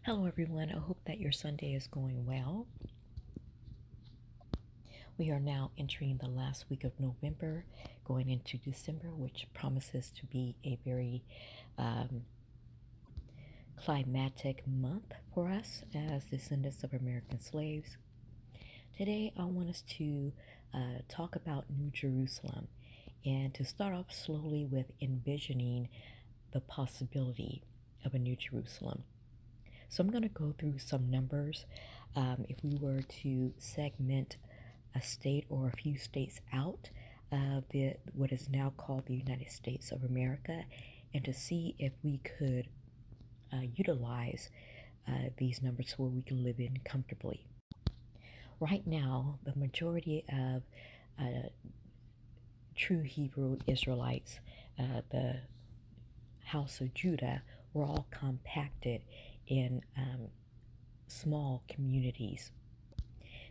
Hello, everyone. I hope that your Sunday is going well. We are now entering the last week of November, going into December, which promises to be a very um, climatic month for us as descendants of American slaves. Today, I want us to talk about New Jerusalem and to start off slowly with envisioning the possibility of a New Jerusalem. So I'm going to go through some numbers. If we were to segment a state or a few states out of what is now called the United States of America, and to see if we could utilize these numbers where we can live in comfortably. Right now, the majority of true Hebrew Israelites, the house of Judah, were all compacted in small communities.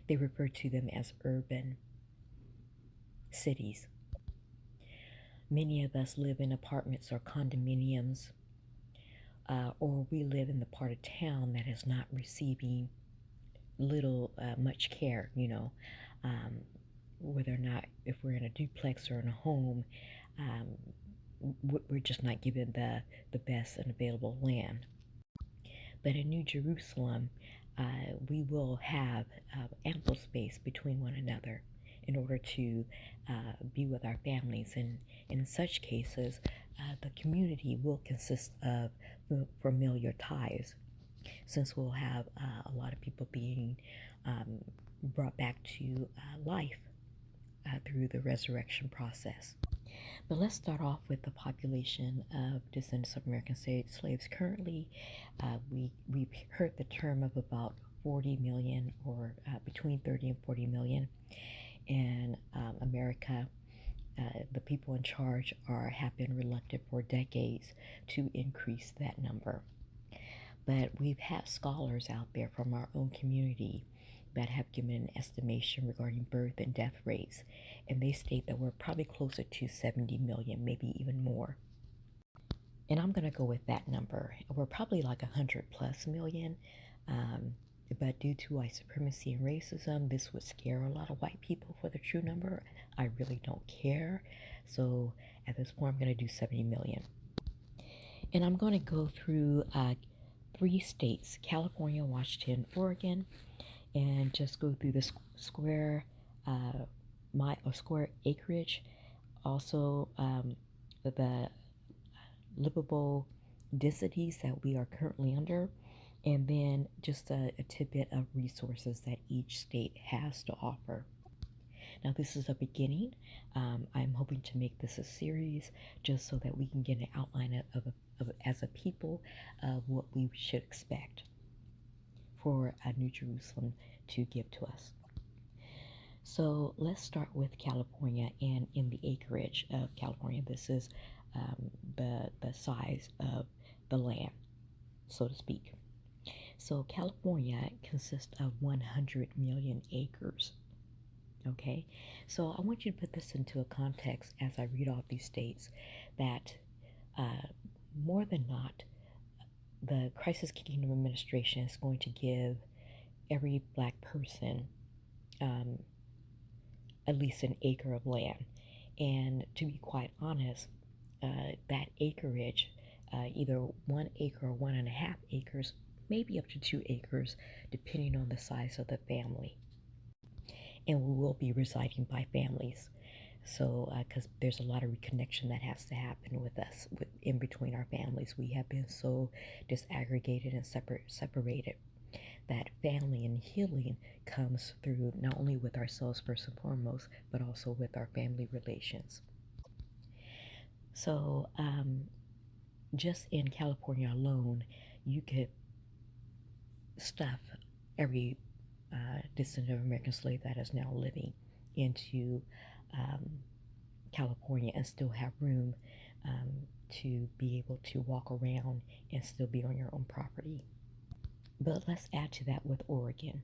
They refer to them as urban cities. Many of us live in apartments or condominiums, or we live in the part of town that is not receiving much care, whether or not if we're in a duplex or in a home, we're just not given the best and available land. But in New Jerusalem, we will have ample space between one another in order to be with our families. And in such cases, the community will consist of familiar ties, since we'll have a lot of people being brought back to life through the resurrection process. But let's start off with the population of descendants of American slaves. Currently, we've heard the term of about 40 million, or between 30 and 40 million in America. The people in charge have been reluctant for decades to increase that number. But we've had scholars out there from our own community that have given an estimation regarding birth and death rates, and they state that we're probably closer to 70 million, maybe even more. And I'm going to go with that number. We're probably like 100 plus million. But due to white supremacy and racism, this would scare a lot of white people for the true number. I really don't care. So at this point, I'm going to do 70 million. And I'm going to go through 3 states: California, Washington, Oregon, and just go through the square square acreage, also the livable densities that we are currently under, and then just a tidbit of resources that each state has to offer. Now, this is a beginning. I'm hoping to make this a series just so that we can get an outline of as a people, what we should expect for New Jerusalem to give to us. So let's start with California, and in the acreage of California, this is the size of the land, so to speak. So California consists of 100 million acres. Okay, so I want you to put this into a context as I read off these states, that more than not, the Crisis Kingdom Administration is going to give every black person at least an acre of land. And to be quite honest, that acreage, either 1 acre or 1.5 acres, maybe up to 2 acres, depending on the size of the family. And we will be residing by families. So, because there's a lot of reconnection that has to happen with us, in between our families. We have been so disaggregated and separated that family and healing comes through not only with ourselves first and foremost, but also with our family relations. So, just in California alone, you could stuff every descendant of American slave that is now living into California and still have room to be able to walk around and still be on your own property. But let's add to that with Oregon.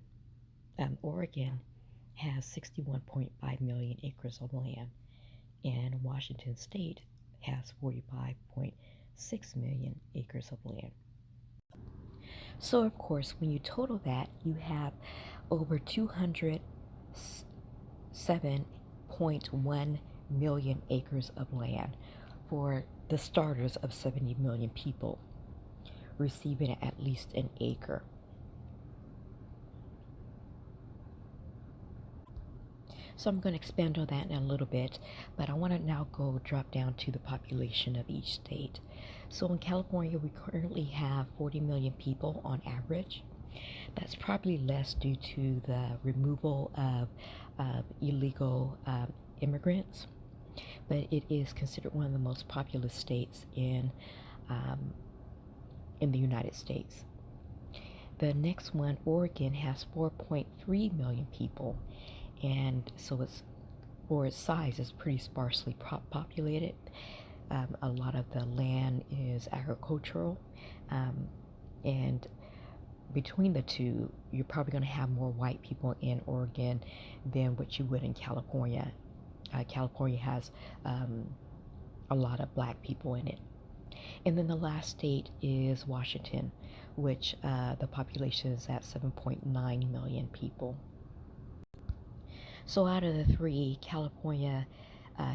Oregon has 61.5 million acres of land, and Washington State has 45.6 million acres of land. So, of course, when you total that, you have over 207.1 million acres of land for the starters of 70 million people receiving at least an acre. So I'm going to expand on that in a little bit, but I want to now go drop down to the population of each state. So in California, we currently have 40 million people on average. That's probably less due to the removal of illegal immigrants, but it is considered one of the most populous states um, in the United States. The next one, Oregon, has 4.3 million people, and so it's for its size is pretty sparsely populated. A lot of the land is agricultural, and between the two, you're probably going to have more white people in Oregon than what you would in California. California has a lot of black people in it. And then the last state is Washington, which the population is at 7.9 million people. So out of the three, California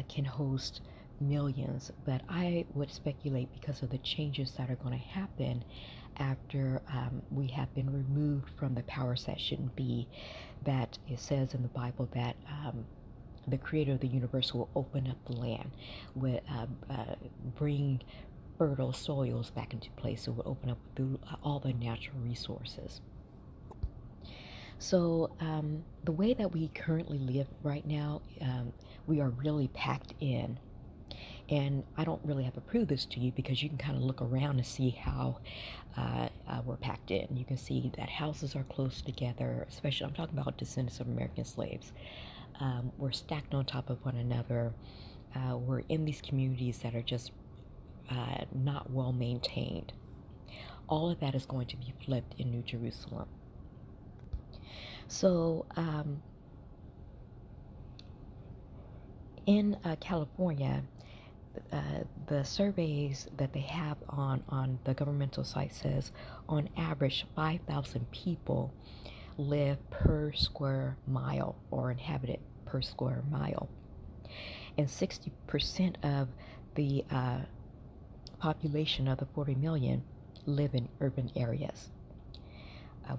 can host millions, but I would speculate because of the changes that are going to happen after we have been removed from the powers that shouldn't be, that it says in the Bible that the creator of the universe will open up the land, will bring fertile soils back into place. It will open up all the natural resources. So the way that we currently live right now, we are really packed in. And I don't really have to prove this to you because you can kind of look around and see how we're packed in. You can see that houses are close together, especially I'm talking about descendants of American slaves. We're stacked on top of one another. We're in these communities that are just not well maintained. All of that is going to be flipped in New Jerusalem. So in California, the surveys that they have on the governmental site says on average 5,000 people live per square mile or inhabited per square mile. And 60% of the population of the 40 million live in urban areas,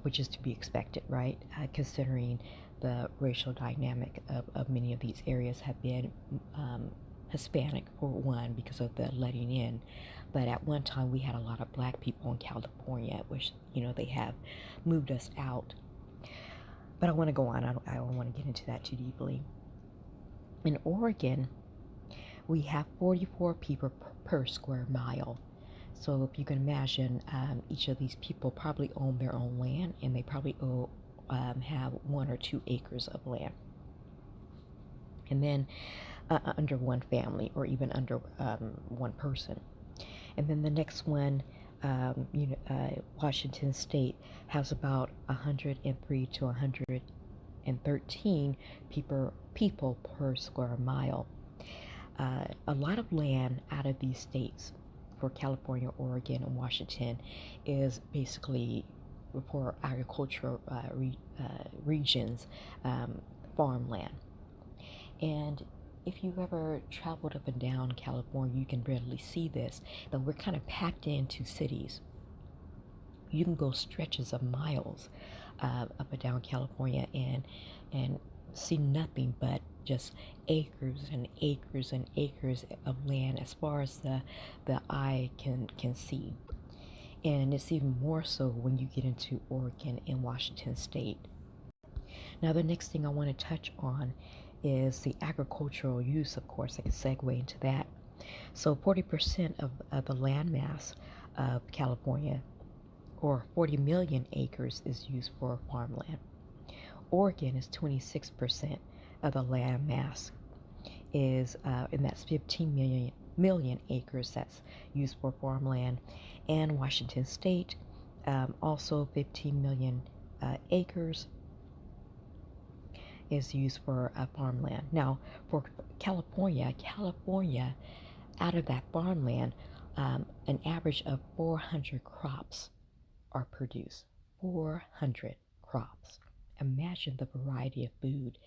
which is to be expected, right? Considering the racial dynamic of many of these areas have been Hispanic, for one, because of the letting in. But at one time, we had a lot of black people in California, which, they have moved us out. But I want to go on. I don't want to get into that too deeply. In Oregon, we have 44 people per square mile. So if you can imagine, each of these people probably own their own land, and they probably have 1 or 2 acres of land. And then under one family or even under one person. And then the next one, Washington State has about 103 to 113 people per square mile. A lot of land out of these states for California, Oregon, and Washington is basically for agricultural regions, farmland. And if you've ever traveled up and down California, you can readily see this, that we're kind of packed into cities. You can go stretches of miles up and down California and see nothing but just acres and acres and acres of land as far as the eye can see. And it's even more so when you get into Oregon and Washington State. Now, the next thing I want to touch on is the agricultural use. Of course, I can segue into that. So 40% of the land mass of California, or 40 million acres, is used for farmland. Oregon is 26% of the land mass and that's 15 million acres that's used for farmland. And Washington State, also 15 million acres is used for farmland. Now, for California, out of that farmland, an average of 400 crops are produced. 400 crops. Imagine the variety of food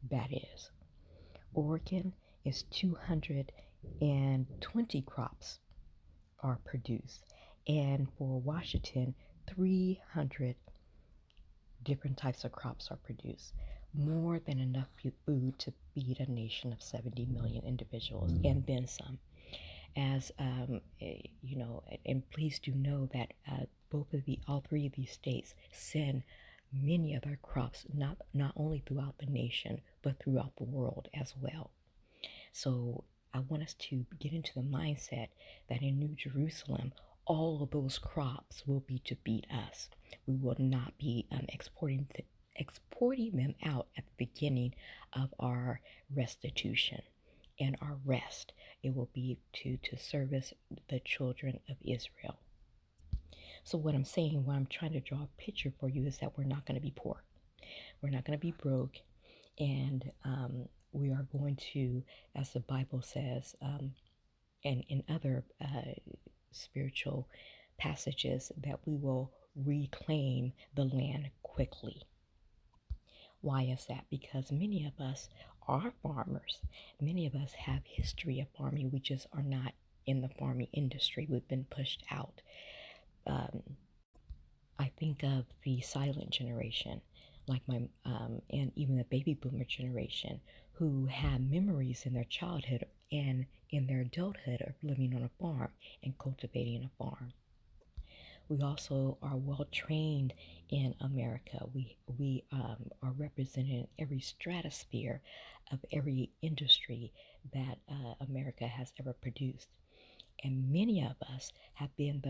that is. Oregon is 220 crops are produced. And for Washington, 300 different types of crops are produced. More than enough food to feed a nation of 70 million individuals and then some. As you know, and please do know that all three of these states send many of their crops not only throughout the nation but throughout the world as well. So I want us to get into the mindset that in New Jerusalem, all of those crops will be to feed us. We will not be exporting them out at the beginning of our restitution and our rest. It will be to service the children of Israel. So what I'm trying to draw a picture for you is that we're not going to be poor. We're not going to be broke. And we are going to, as the Bible says, and in other spiritual passages, that we will reclaim the land quickly. Why is that? Because many of us are farmers. Many of us have history of farming. We just are not in the farming industry. We've been pushed out. I think of the silent generation, like and even the baby boomer generation, who had memories in their childhood and in their adulthood of living on a farm and cultivating a farm. We also are well trained in America. We are represented in every stratosphere of every industry that America has ever produced. And many of us have been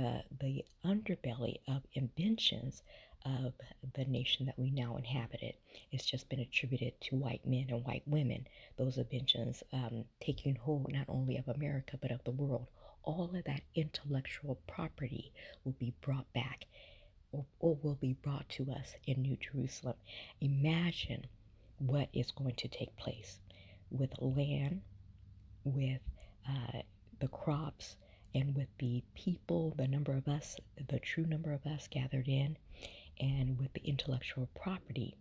the underbelly of inventions of the nation that we now inhabited. It's just been attributed to white men and white women, those inventions taking hold not only of America but of the world. All of that intellectual property will be brought back or will be brought to us in New Jerusalem. Imagine what is going to take place with land, with the crops, and with the people, the number of us, the true number of us gathered in, and with the intellectual property.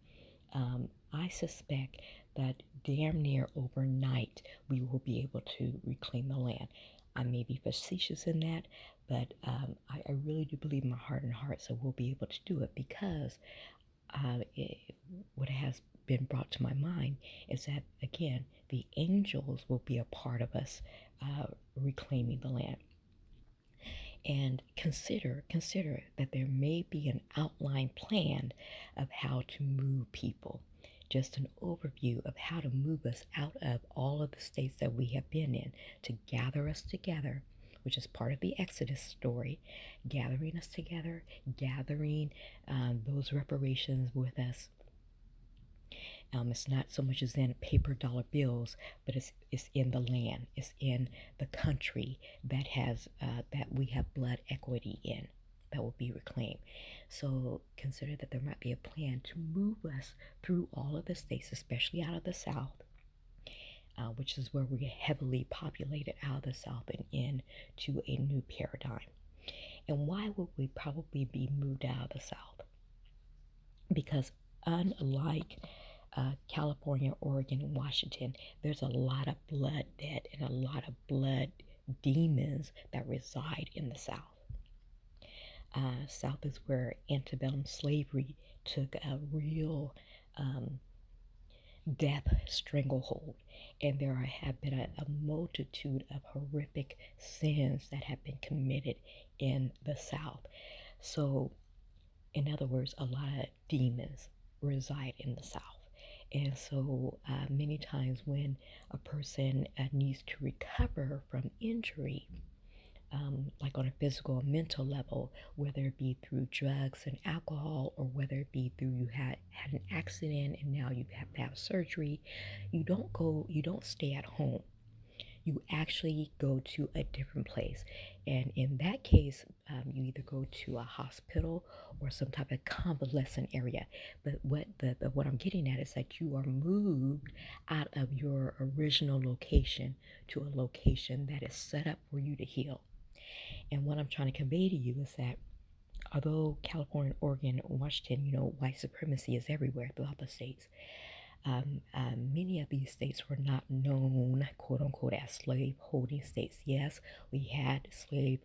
I suspect that damn near overnight we will be able to reclaim the land. I may be facetious in that, but I really do believe in my heart and heart that we'll be able to do it because what has been brought to my mind is that, again, the angels will be a part of us reclaiming the land. And consider that there may be an outline plan of how to move people. Just an overview of how to move us out of all of the states that we have been in, to gather us together, which is part of the Exodus story, gathering us together, gathering those reparations with us. It's not so much as in paper dollar bills, but it's in the land. It's in the country that has that we have blood equity in, that will be reclaimed. So consider that there might be a plan to move us through all of the states, especially out of the South, which is where we're heavily populated, out of the South and into a new paradigm. And why would we probably be moved out of the South? Because unlike California, Oregon, and Washington, there's a lot of blood debt and a lot of blood demons that reside in the South. South is where antebellum slavery took a real death stranglehold, and there have been a multitude of horrific sins that have been committed in the South. So, in other words, a lot of demons reside in the South. And so many times when a person needs to recover from injury, like on a physical or mental level, whether it be through drugs and alcohol, or whether it be through you had an accident and now you have to have surgery, you don't stay at home. You actually go to a different place. And in that case, you either go to a hospital or some type of convalescent area. But what I'm getting at is that you are moved out of your original location to a location that is set up for you to heal. And what I'm trying to convey to you is that Although California, Oregon, Washington, white supremacy is everywhere throughout the states. Many of these states were not known, quote unquote, as slave holding states. Yes, we had slave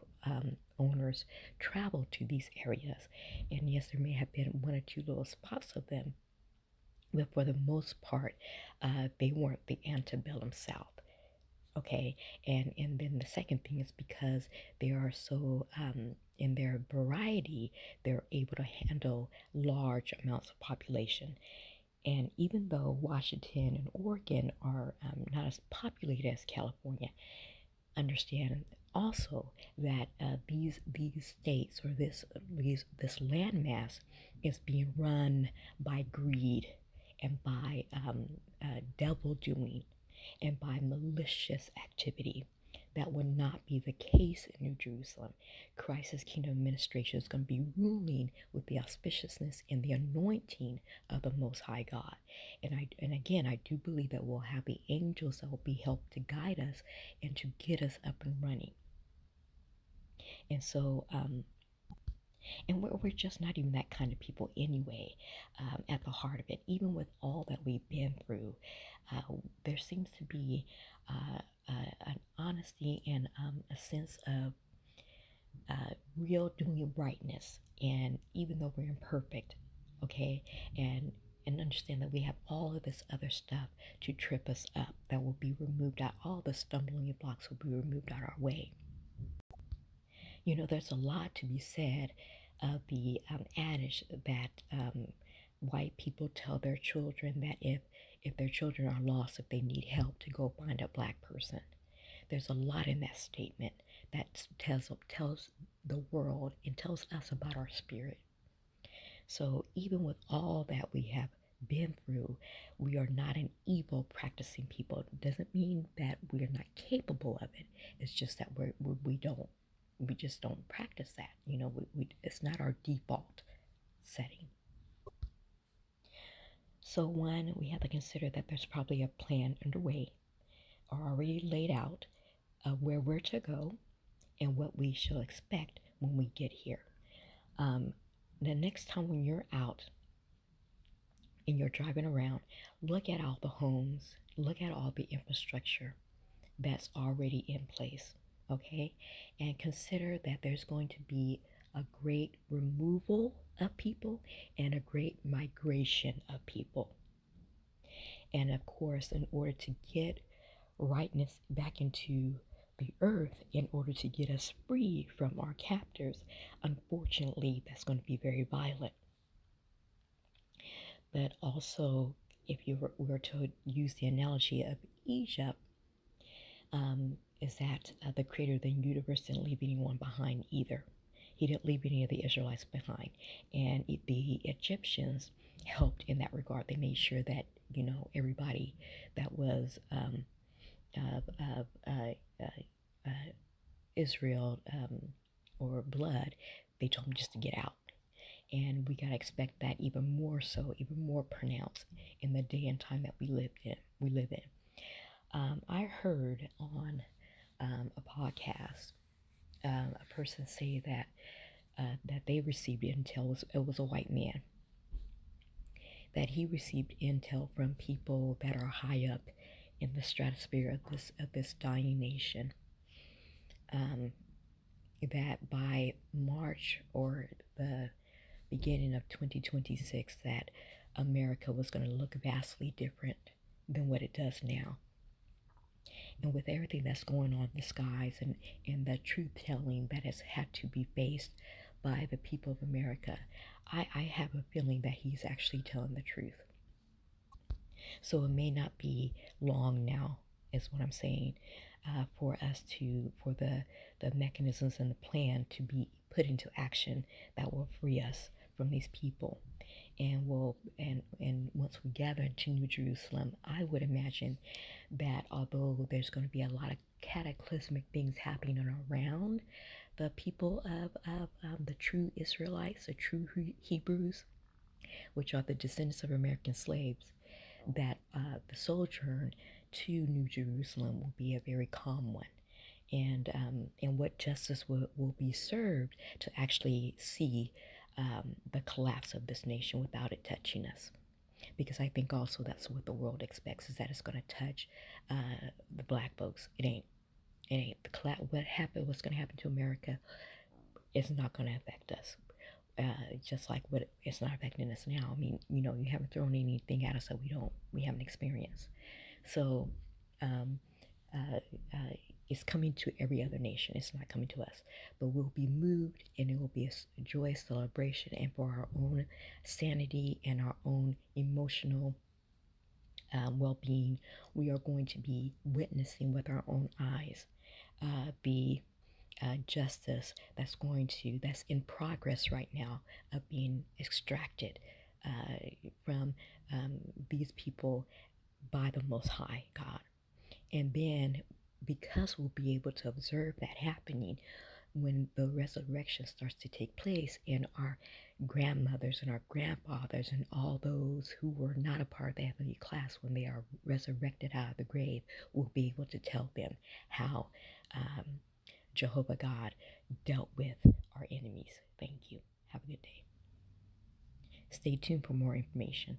owners travel to these areas, and yes, there may have been one or two little spots of them, but for the most part, they weren't the antebellum South. Okay, and then the second thing is because they are so in their variety, they're able to handle large amounts of population. And even though Washington and Oregon are not as populated as California, understand also that these states or this landmass is being run by greed and by devil doing and by malicious activity. That would not be the case in New Jerusalem. Christ's kingdom administration is going to be ruling with the auspiciousness and the anointing of the Most High God. And again, I do believe that we'll have the angels that will be helped to guide us and to get us up and running. And so, and we're just not even that kind of people anyway, at the heart of it. Even with all that we've been through, there seems to be an honesty and a sense of real doing rightness. And even though we're imperfect, okay, and understand that we have all of this other stuff to trip us up that will be removed out. All the stumbling blocks will be removed out our way. There's a lot to be said of the adage that white people tell their children that if their children are lost, if they need help, to go find a black person. There's a lot in that statement that tells the world and tells us about our spirit. So even with all that we have been through, we are not an evil practicing people. It doesn't mean that we are not capable of it. It's just that we just don't practice that. It's not our default setting. So one, we have to consider that there's probably a plan underway or already laid out of where we're to go and what we shall expect when we get here. The next time when you're out and you're driving around, look at all the homes, look at all the infrastructure that's already in place, okay? And consider that there's going to be a great removal of people and a great migration of people. And of course, in order to get rightness back into the earth, in order to get us free from our captors, unfortunately, that's going to be very violent. But also, if you were to use the analogy of Egypt, is that the creator of the universe didn't leave anyone behind either. He didn't leave any of the Israelites behind. And the Egyptians helped in that regard. They made sure that, everybody that was Israel or blood, they told them just to get out. And we got to expect that even more so, even more pronounced in the day and time that we live in. I heard on a podcast a person say that they received intel. It was a white man, that he received intel from people that are high up in the stratosphere of this dying nation. That by March or the beginning of 2026, that America was going to look vastly different than what it does now. And with everything that's going on in the skies and the truth telling that has had to be faced by the people of America, I have a feeling that he's actually telling the truth. So it may not be long now, is what I'm saying, for the mechanisms and the plan to be put into action that will free us from these people. And once we gather into New Jerusalem, I would imagine that although there's going to be a lot of cataclysmic things happening around the people of the true Israelites, the true Hebrews, which are the descendants of American slaves, that the sojourn to New Jerusalem will be a very calm one. and what justice will be served to actually see the collapse of this nation without it touching us. Because I think also that's what the world expects, is that it's going to touch the black folks. It ain't. It ain't. What's going to happen to America is not going to affect us. Just like what it's not affecting us now. I mean, you haven't thrown anything at us that we haven't experienced. So, um, uh, uh, it's coming to every other nation. It's not coming to us, but we'll be moved, and it will be a joyous celebration. And for our own sanity and our own emotional well-being, we are going to be witnessing with our own eyes the justice that's in progress right now of being extracted from these people by the Most High God. And then, because we'll be able to observe that happening when the resurrection starts to take place, and our grandmothers and our grandfathers and all those who were not a part of the heavenly class, when they are resurrected out of the grave, will be able to tell them how Jehovah God dealt with our enemies. Thank you. Have a good day. Stay tuned for more information.